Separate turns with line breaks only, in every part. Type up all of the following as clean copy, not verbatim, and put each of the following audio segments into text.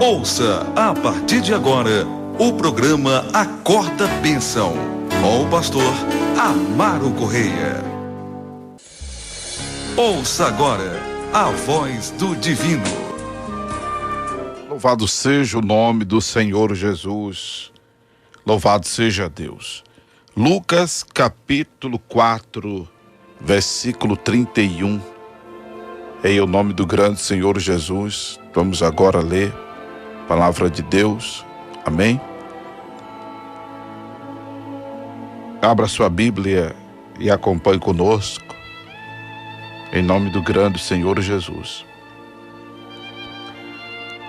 Ouça a partir de agora o programa Acorda Bênção, com o pastor Amaro Correia. Ouça agora a voz do divino.
Louvado seja o nome do Senhor Jesus. Louvado seja Deus. Lucas capítulo 4, versículo 31. Em o nome do grande Senhor Jesus, vamos agora ler a palavra de Deus. Amém? Abra sua Bíblia e acompanhe conosco, em nome do grande Senhor Jesus.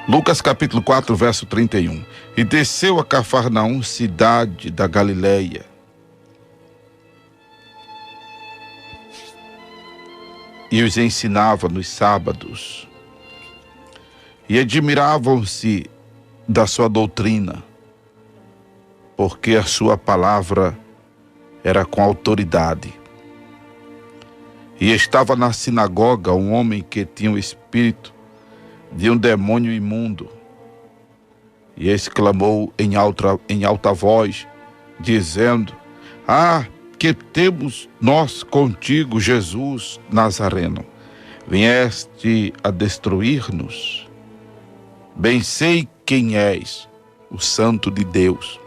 Lucas capítulo 4, verso 31. E desceu a Cafarnaum, cidade da Galileia. E os ensinava nos sábados. E admiravam-se da sua doutrina, porque a sua palavra era com autoridade. E estava na sinagoga um homem que tinha o espírito de um demônio imundo, e exclamou em alta voz, dizendo: que temos nós contigo, Jesus Nazareno? Vieste a destruir-nos? Bem sei quem és, o Santo de Deus.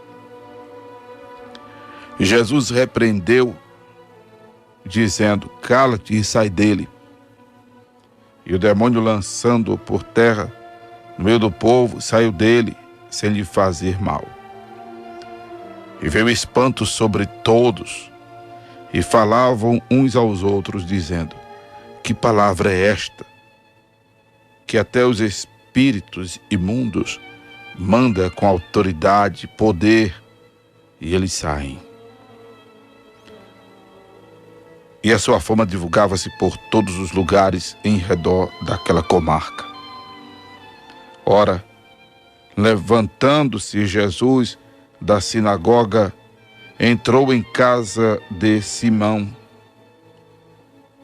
E Jesus repreendeu, dizendo: cala-te e sai dele. E o demônio, lançando-o por terra, no meio do povo, saiu dele, sem lhe fazer mal. E veio espanto sobre todos, e falavam uns aos outros, dizendo: que palavra é esta, que até os espíritos imundos manda com autoridade, poder, e eles saem. E a sua fama divulgava-se por todos os lugares em redor daquela comarca. Ora, levantando-se Jesus da sinagoga, entrou em casa de Simão.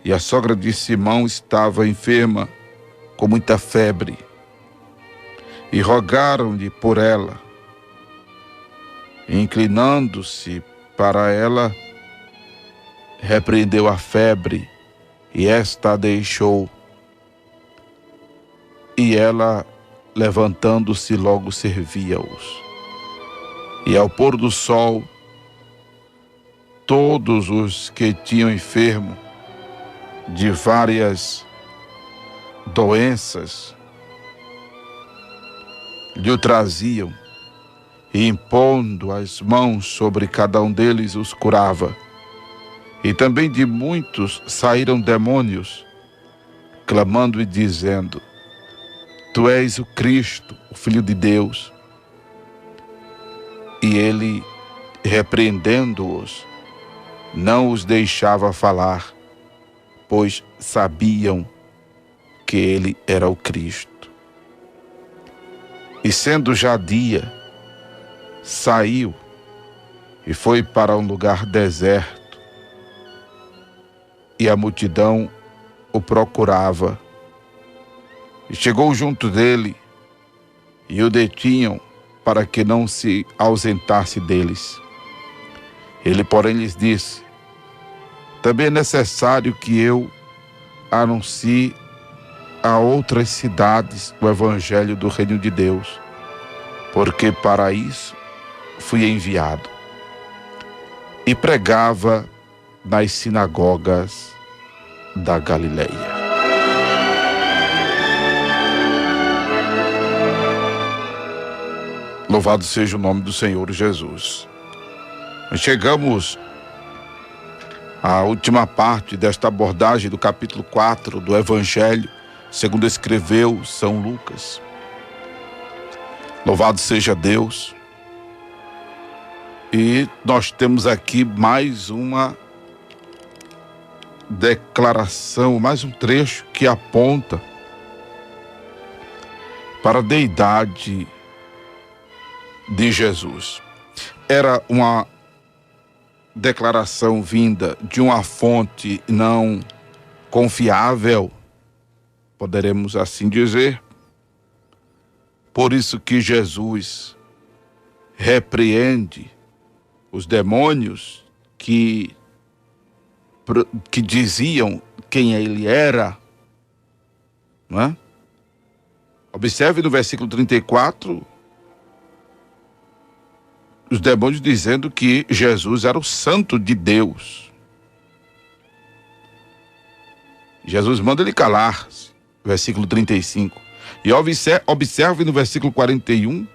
E a sogra de Simão estava enferma, com muita febre. E rogaram-lhe por ela. E, inclinando-se para ela, repreendeu a febre, e esta a deixou. E ela, levantando-se, logo servia-os. E ao pôr do sol, todos os que tinham enfermo de várias doenças lhe o traziam, e impondo as mãos sobre cada um deles os curava. E também de muitos saíram demônios, clamando e dizendo: tu és o Cristo, o Filho de Deus. E ele, repreendendo-os, não os deixava falar, pois sabiam que ele era o Cristo. E sendo já dia, saiu e foi para um lugar deserto, e a multidão o procurava. E chegou junto dele, e o detinham para que não se ausentasse deles. Ele, porém, lhes disse: também é necessário que eu anuncie a outras cidades o evangelho do reino de Deus, porque para isso fui enviado. E pregava nas sinagogas da Galileia. Louvado seja o nome do Senhor Jesus. Chegamos à última parte desta abordagem do capítulo 4 do Evangelho, segundo escreveu São Lucas. Louvado seja Deus. E nós temos aqui mais uma declaração, mais um trecho que aponta para a deidade de Jesus. Era uma declaração vinda de uma fonte não confiável, poderemos assim dizer, Por isso que Jesus repreende os demônios que diziam quem ele era, não é? Observe no versículo 34, os demônios dizendo que Jesus era o Santo de Deus. Jesus manda ele calar-se, versículo 35. E observe no versículo 41,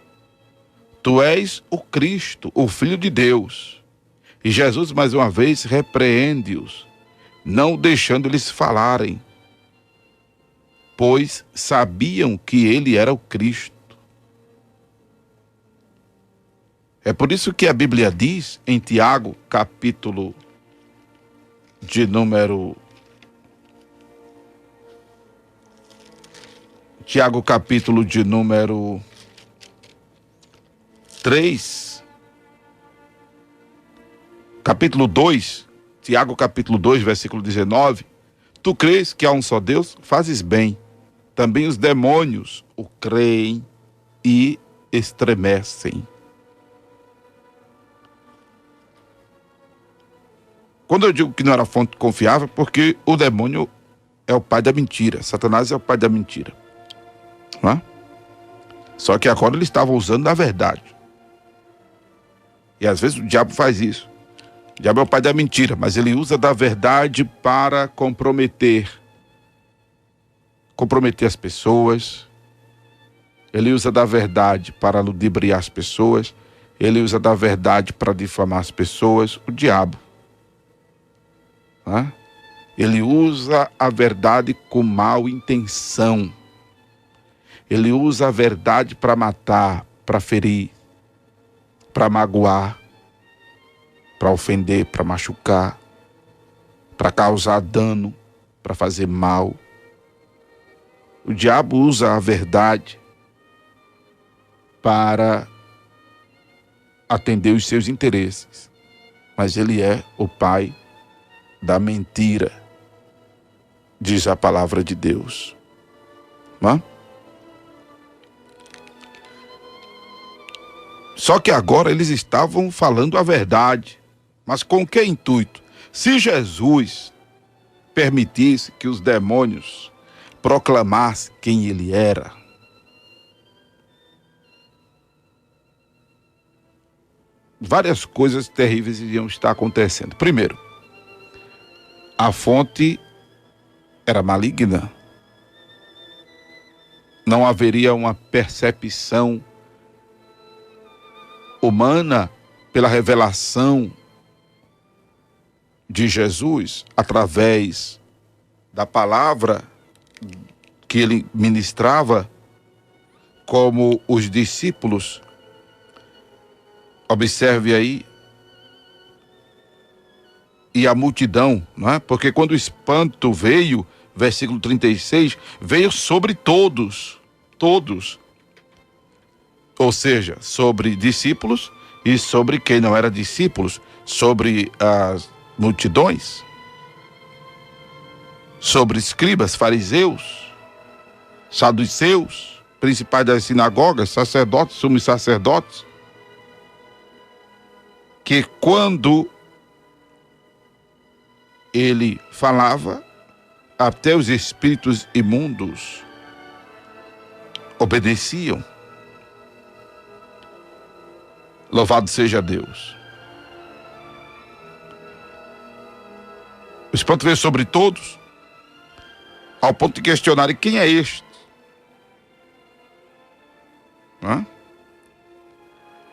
tu és o Cristo, o Filho de Deus. E Jesus mais uma vez repreende-os, não deixando eles falarem, pois sabiam que ele era o Cristo. É por isso que a Bíblia diz em Tiago, capítulo de número 3, capítulo 2, Tiago capítulo 2, versículo 19, tu crês que há um só Deus? Fazes bem. Também os demônios o creem e estremecem. Quando eu digo que não era fonte confiável, porque o demônio é o pai da mentira. Satanás é o pai da mentira. Não é? Só que agora ele estava usando da verdade. E às vezes o diabo faz isso. O diabo é o pai da mentira, mas ele usa da verdade para comprometer as pessoas. Ele usa da verdade para ludibriar as pessoas. Ele usa da verdade para difamar as pessoas. O diabo. Né? Ele usa a verdade com mal intenção. Ele usa a verdade para matar, para ferir, para magoar, para ofender, para machucar, para causar dano, para fazer mal. O diabo usa a verdade para atender os seus interesses, mas ele é o pai da mentira, diz a palavra de Deus. Não é? Só que agora eles estavam falando a verdade, mas com que intuito? Se Jesus permitisse que os demônios proclamassem quem ele era, várias coisas terríveis iriam estar acontecendo. Primeiro, a fonte era maligna. Não haveria uma percepção humana pela revelação de Jesus através da palavra que ele ministrava, como os discípulos. Observe aí. E a multidão, não é? Porque quando o espanto veio, versículo 36, veio sobre todos. Ou seja, sobre discípulos e sobre quem não era discípulos, sobre as multidões, sobre escribas, fariseus, saduceus, principais das sinagogas, sacerdotes, sumos sacerdotes, que quando ele falava, até os espíritos imundos obedeciam. Louvado seja Deus. O espanto veio sobre todos, ao ponto de questionarem quem é este. Não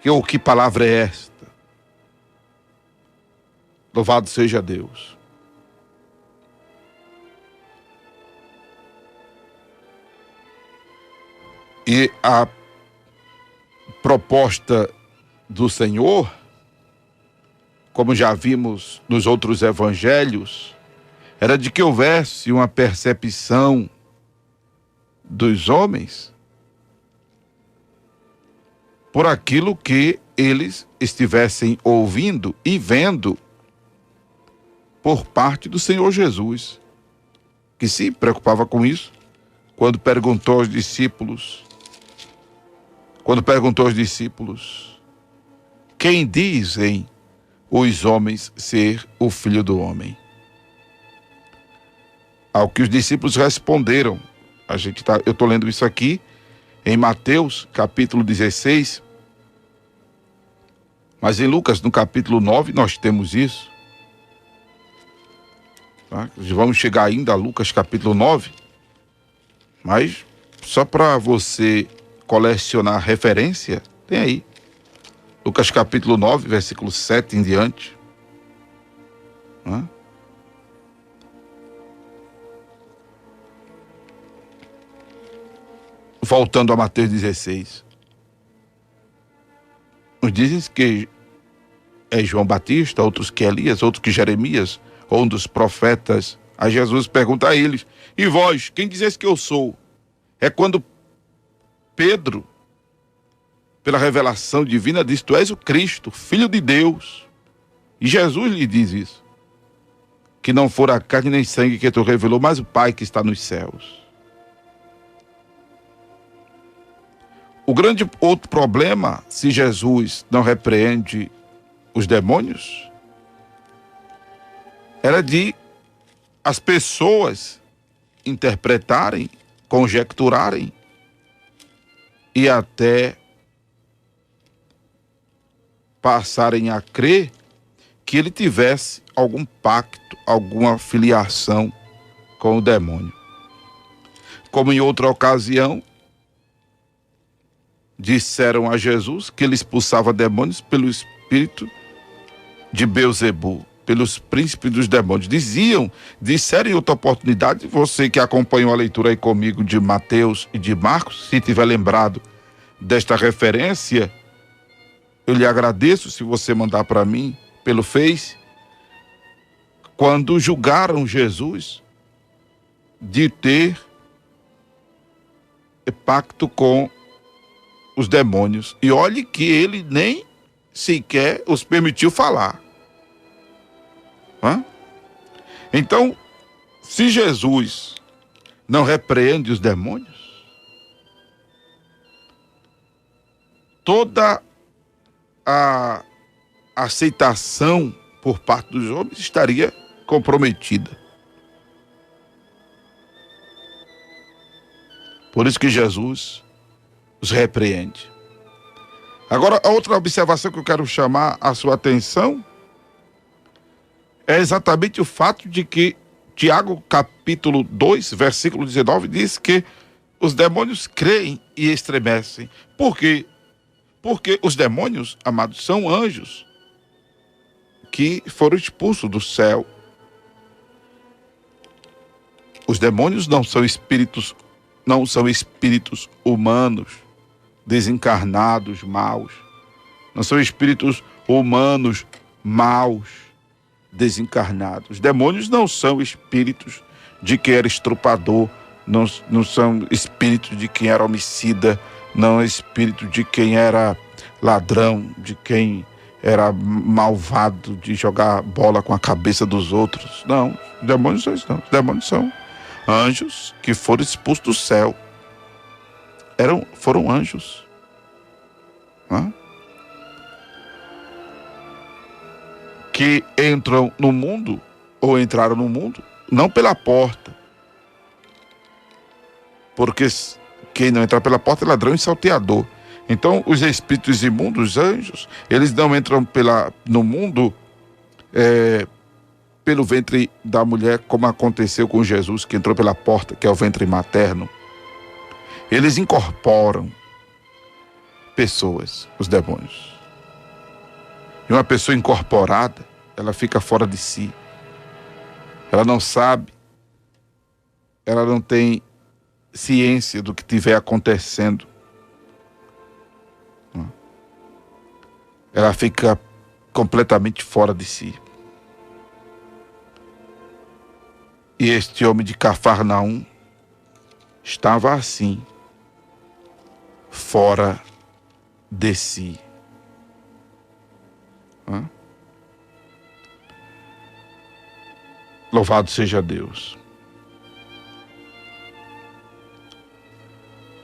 é? Ou que palavra é esta? Louvado seja Deus. E a proposta do Senhor, como já vimos nos outros evangelhos, era de que houvesse uma percepção dos homens por aquilo que eles estivessem ouvindo e vendo por parte do Senhor Jesus, que se preocupava com isso, quando perguntou aos discípulos quando perguntou aos discípulos: quem dizem os homens ser o Filho do Homem? Ao que os discípulos responderam, eu estou lendo isso aqui em Mateus, capítulo 16, mas em Lucas, no capítulo 9, nós temos isso. Tá? Vamos chegar ainda a Lucas, capítulo 9, mas só para você colecionar referência, tem aí. Lucas, capítulo 9, versículo 7 em diante. Tá? Voltando a Mateus 16. Uns dizem que é João Batista, outros que Elias, outros que Jeremias, ou um dos profetas. Aí Jesus pergunta a eles: e vós, quem dizeis que eu sou? É quando Pedro, pela revelação divina, diz: tu és o Cristo, Filho de Deus. E Jesus lhe diz isso: que não for a carne nem sangue que tu revelou, mas o Pai que está nos céus. O grande outro problema, se Jesus não repreende os demônios, era de as pessoas interpretarem, conjecturarem e até passarem a crer que ele tivesse algum pacto, alguma filiação com o demônio. Como em outra ocasião, disseram a Jesus que ele expulsava demônios pelo espírito de Beelzebu, pelos príncipes dos demônios. Disseram em outra oportunidade, você que acompanhou a leitura aí comigo de Mateus e de Marcos, se tiver lembrado desta referência, eu lhe agradeço se você mandar para mim pelo Face, quando julgaram Jesus de ter pacto com os demônios. E olhe que ele nem sequer os permitiu falar. Então, se Jesus não repreende os demônios, toda a aceitação por parte dos homens estaria comprometida. Por isso que Jesus os repreende. Agora, a outra observação que eu quero chamar a sua atenção é exatamente o fato de que Tiago, capítulo 2, versículo 19, diz que os demônios creem e estremecem. Por quê? Porque os demônios, amados, são anjos que foram expulsos do céu. Os demônios não são espíritos humanos desencarnados, maus. Não são espíritos humanos maus, desencarnados. Os demônios não são espíritos de quem era estrupador, não são espíritos de quem era homicida, não é espírito de quem era ladrão, de quem era malvado, de jogar bola com a cabeça dos outros. Não, os demônios são isso não. Os demônios são anjos que foram expulsos do céu. Foram anjos. Que entram no mundo, ou entraram no mundo, não pela porta. Porque quem não entra pela porta é ladrão e salteador. Então, os espíritos imundos, os anjos, eles não entram no mundo pelo ventre da mulher, como aconteceu com Jesus, que entrou pela porta, que é o ventre materno. Eles incorporam pessoas, os demônios. E uma pessoa incorporada, ela fica fora de si. Ela não sabe, ela não tem ciência do que estiver acontecendo. Ela fica completamente fora de si. E este homem de Cafarnaum estava assim, fora de si. Louvado seja Deus.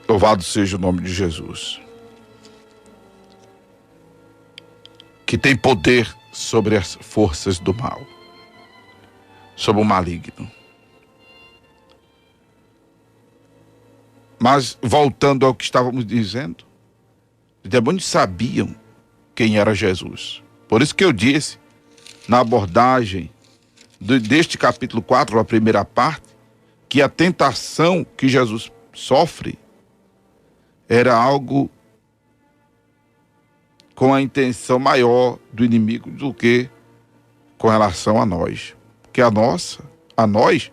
Louvado seja o nome de Jesus. que tem poder sobre as forças do mal, sobre o maligno. Mas voltando ao que estávamos dizendo, os demônios sabiam quem era Jesus. Por isso que eu disse, na abordagem deste capítulo 4, a primeira parte, que a tentação que Jesus sofre era algo com a intenção maior do inimigo do que com relação a nós. Porque a nós,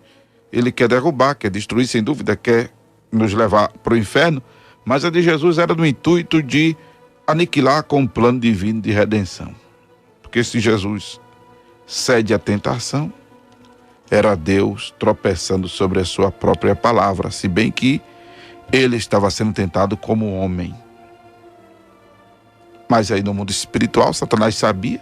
ele quer derrubar, quer destruir, sem dúvida, quer nos levar para o inferno, mas a de Jesus era no intuito de aniquilar com o plano divino de redenção. Porque se Jesus cede à tentação, era Deus tropeçando sobre a sua própria palavra, se bem que ele estava sendo tentado como homem. Mas aí no mundo espiritual, Satanás sabia.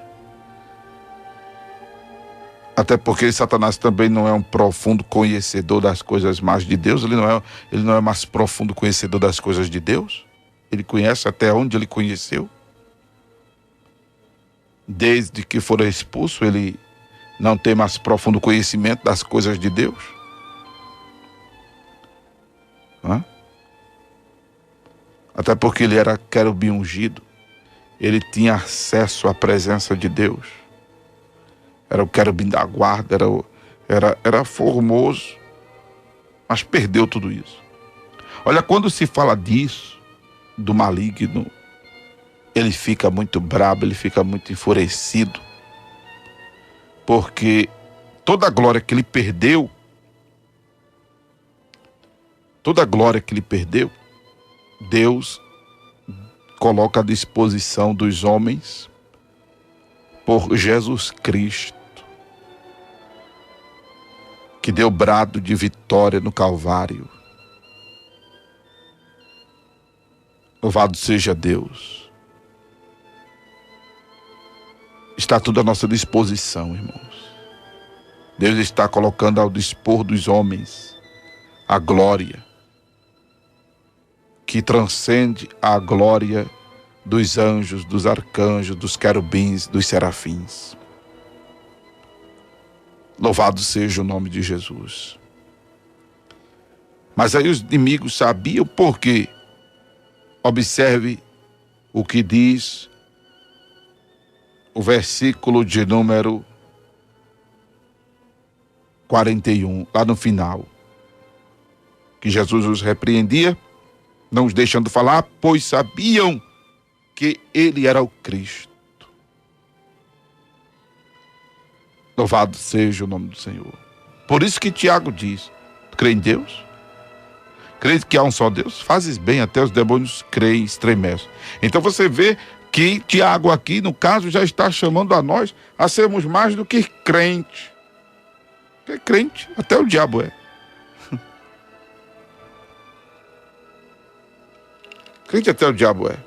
Até porque Satanás também não é um profundo conhecedor das coisas mais de Deus. Ele não é mais profundo conhecedor das coisas de Deus. Ele conhece até onde ele conheceu. Desde que for expulso, ele não tem mais profundo conhecimento das coisas de Deus. Até porque ele era querubim ungido. Ele tinha acesso à presença de Deus. Era o querubim da guarda, era formoso, mas perdeu tudo isso. Olha, quando se fala disso, do maligno, ele fica muito brabo, ele fica muito enfurecido, porque toda a glória que ele perdeu, Deus coloca à disposição dos homens por Jesus Cristo, que deu brado de vitória no Calvário. Louvado seja Deus. Está tudo à nossa disposição, irmãos. Deus está colocando ao dispor dos homens a glória que transcende a glória dos anjos, dos arcanjos, dos querubins, dos serafins. Louvado seja o nome de Jesus. Mas aí os inimigos sabiam por quê. Observe o que diz o versículo de número 41, lá no final. Que Jesus os repreendia, não os deixando falar, pois sabiam que ele era o Cristo. Louvado seja o nome do Senhor. Por isso que Tiago diz, crê em Deus? Crê que há um só Deus? Fazes bem, até os demônios creem e estremecem. Então você vê que Tiago aqui, no caso, já está chamando a nós a sermos mais do que crente. Porque crente, até o diabo é. Crente até o diabo é.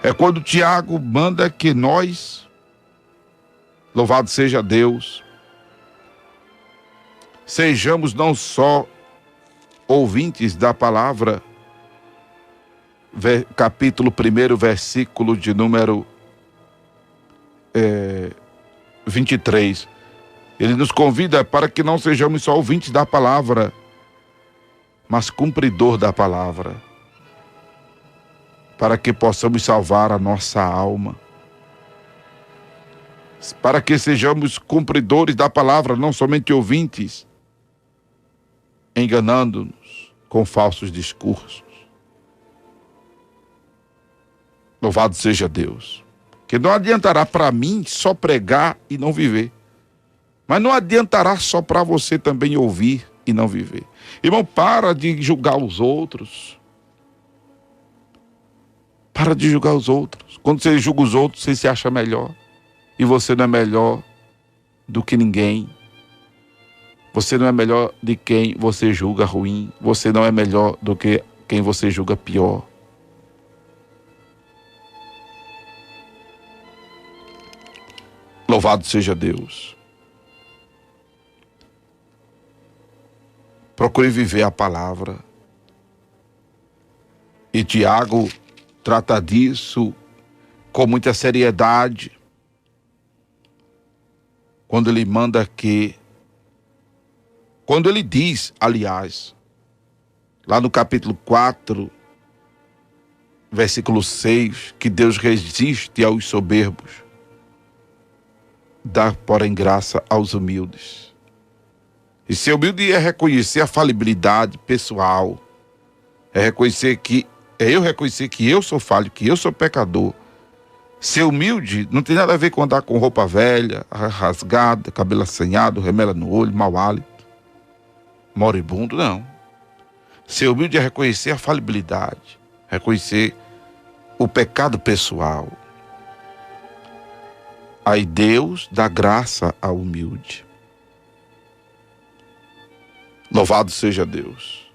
É quando Tiago manda que nós, louvado seja Deus, sejamos não só ouvintes da palavra, capítulo 1, versículo de número 23. Ele nos convida para que não sejamos só ouvintes da palavra, mas cumpridor da palavra, para que possamos salvar a nossa alma, para que sejamos cumpridores da palavra, não somente ouvintes, enganando-nos com falsos discursos. Louvado seja Deus. Que não adiantará para mim só pregar e não viver, mas não adiantará só para você também ouvir e não viver. Irmão, para de julgar os outros. Para de julgar os outros. Quando você julga os outros, você se acha melhor. E você não é melhor do que ninguém. Você não é melhor de quem você julga ruim. Você não é melhor do que quem você julga pior. Louvado seja Deus. Procure viver a palavra. E Tiago trata disso com muita seriedade, quando ele manda que, quando ele diz, aliás, lá no capítulo 4, versículo 6, que Deus resiste aos soberbos, dá, porém, graça aos humildes. E ser humilde é reconhecer a falibilidade pessoal, é reconhecer que eu sou falho, que eu sou pecador. Ser humilde não tem nada a ver com andar com roupa velha, rasgada, cabelo assanhado, remela no olho, mau hálito, moribundo, não. Ser humilde é reconhecer a falibilidade, reconhecer o pecado pessoal. Aí Deus dá graça ao humilde. Louvado seja Deus.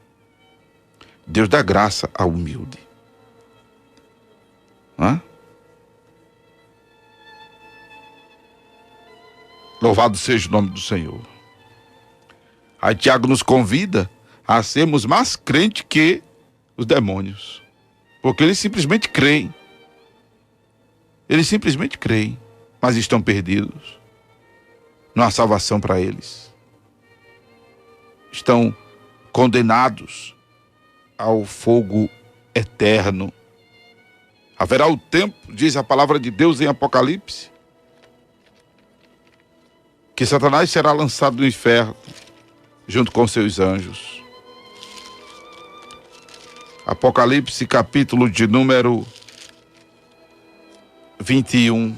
Deus dá graça ao humilde. Hã? Louvado seja o nome do Senhor. Aí Tiago nos convida a sermos mais crentes que os demônios. Porque eles simplesmente creem. Eles simplesmente creem, mas estão perdidos. Não há salvação para eles. Estão condenados ao fogo eterno. Haverá o tempo, diz a palavra de Deus em Apocalipse, que Satanás será lançado no inferno, junto com seus anjos. Apocalipse, capítulo de número 21.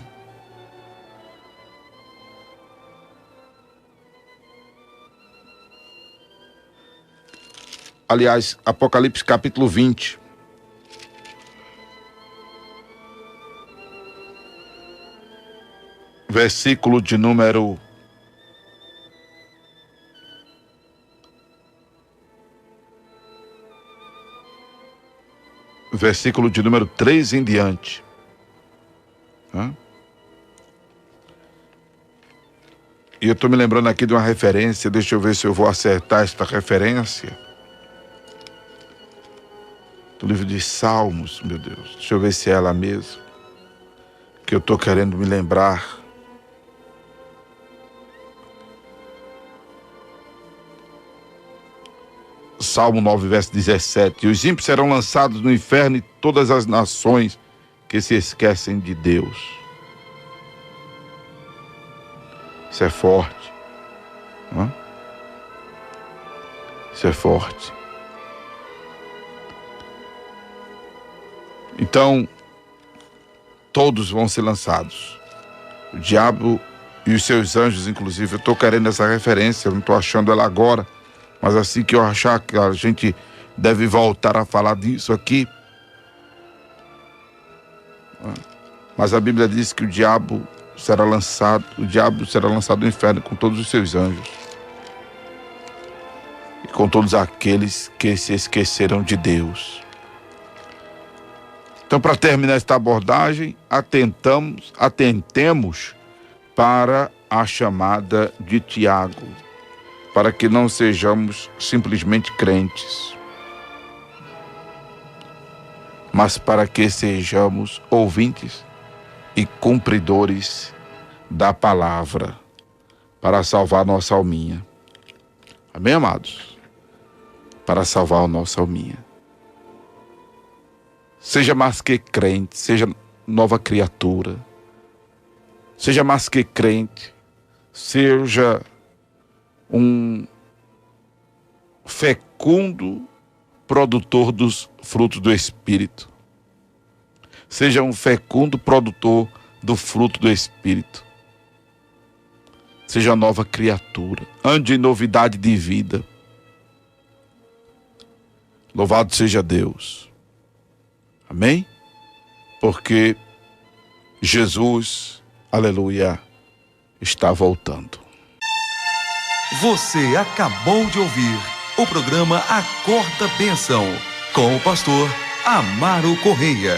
Aliás, Apocalipse, capítulo 20. Versículo de número 3 em diante. E eu estou me lembrando aqui de uma referência, deixa eu ver se eu vou acertar esta referência. Do livro de Salmos, meu Deus, deixa eu ver se é ela mesmo, que eu estou querendo me lembrar. Salmo 9, verso 17. E os ímpios serão lançados no inferno, e todas as nações que se esquecem de Deus. Isso é forte. Isso é forte. Então, todos vão ser lançados. O diabo e os seus anjos, inclusive. Eu estou querendo essa referência, eu não estou achando ela agora. Mas assim que eu achar que a gente deve voltar a falar disso aqui. Mas a Bíblia diz que o diabo será lançado no inferno com todos os seus anjos. E com todos aqueles que se esqueceram de Deus. Então, para terminar esta abordagem, atentemos para a chamada de Tiago, para que não sejamos simplesmente crentes, mas para que sejamos ouvintes e cumpridores da palavra, para salvar nossa alminha. Amém, amados? Para salvar a nossa alminha. Seja mais que crente, seja nova criatura. Seja mais que crente, seja um fecundo produtor dos frutos do Espírito. Seja um fecundo produtor do fruto do Espírito. Seja nova criatura. Ande em novidade de vida. Louvado seja Deus. Amém? Porque Jesus, aleluia, está voltando.
Você acabou de ouvir o programa Acorda Bênção, com o pastor Amaro Correia.